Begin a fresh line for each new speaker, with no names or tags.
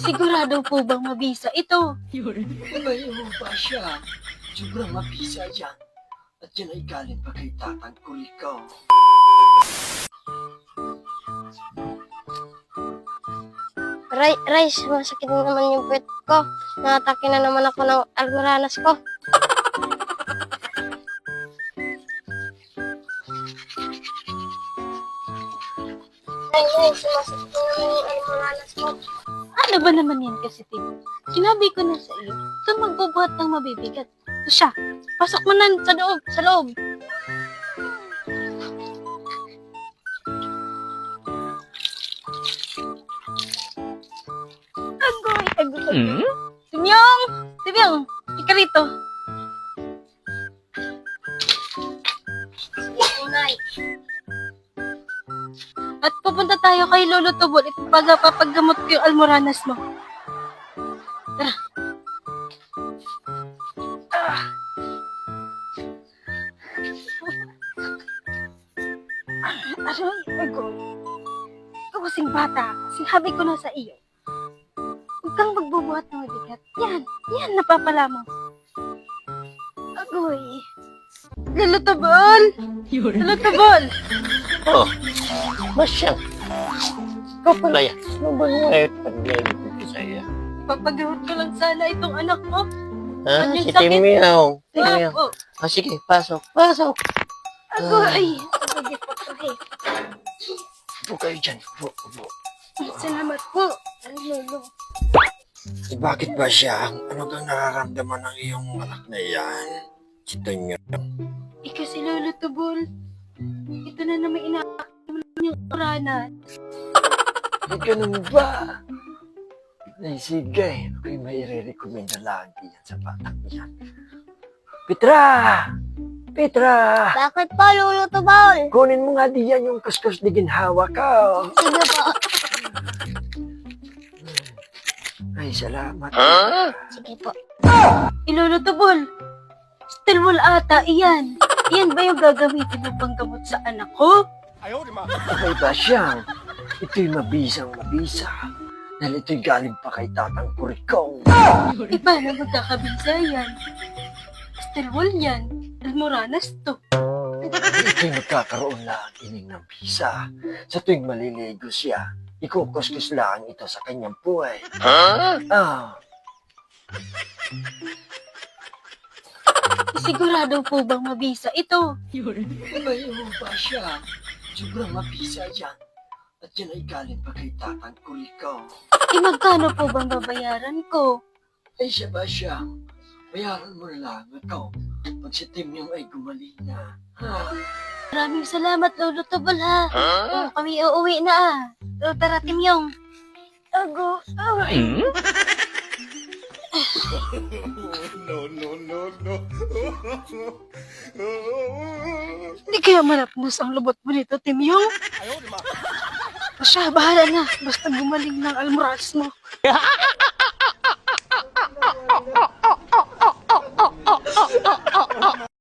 Sigurado po bang mabisa ito?
Bayo ba siya? Sobrang mabisa yan. At yan ay galing pa kay tatang ko.
Rice, masakit na naman yung puwet ko. Naatake na naman ako ng almoranas ko. Rice, masakit na naman yung almoranas ko.
Ano ba naman yan kasi, Tim? Sinabi ko na sa iyo, ito magbubuhat ng mabibigat. Ito siya, pasok mo na sa loob. Agoy. Timyong, ika rito.
Inay.
At pupunta tayo kay Lolo Tubol at papaggamot ko yung almoranas mo. Tara. Aroy, agoy. Ikaw kasing bata, sinabi ko na sa iyo. Huwag kang magbubuhat ng mabigat. Yan, napapala mo. Agoy. Lolo Tubol! Lolo Tubol!
Oh, masyang. Ikaw pala yan. Ano ba ngayon pag-ibig ko sa'yo?
Papagamot ko lang sana itong anak mo.
Ha?
Ano yung
Si
sakit?
Timyong. Timyong.
Oh,
Oh, sige, pasok. Pasok.
agoy.
Sige po, sige.
Upo kayo dyan. Upo.
Salamat po.
Ay, lolo.
Eh, bakit ba siya? Ano kang nararamdaman ng iyong anak na yan? Si Timyong.
Kasi Lolo Tubol, ito na naman inaakit yung oranan.
Ay, ganun ba? Ay, sige. Ako'y may i-recommenda lagi yan sa batang yan. Petra!
Bakit po, Lolo Tubol?
Kunin mo nga diyan yung kuskus na ginhawa ka.
Sige po.
Ay, salamat.
Sige po.
Lolo Tubol, stilwal ata, iyan. Iyan ba yung gagamitin mo pang gamot sa anak ko?
Abay ba siyang? Ito'y mabisa. Dahil ito'y galing pa kay tatang Kurikong.
Paano magkakabisa yan? Stilwal yan. Almoranas to.
Ito'y magkakaroon lang ining ng bisa. Sa tuwing maliligo siya, ikukuskus lang ito sa kanyang buhay.
Sigurado po bang mabisa ito?
Bayo ba siya? Sobrang mabisa yan. At yan ay galing pa kay tatang Kurikong.
Magkano po bang babayaran ko?
Ay, siya ba siya? Bayaran mo na lang ikaw. Pag si Timyong ay gumaling na.
Maraming salamat, Lolo Tubol, ha? Kami uuwi na, So, tara, Timyong. Hindi kaya malapnos ang lubot mo nito, Timyong? Siya, bahala na. Basta gumaling ng almoranas mo.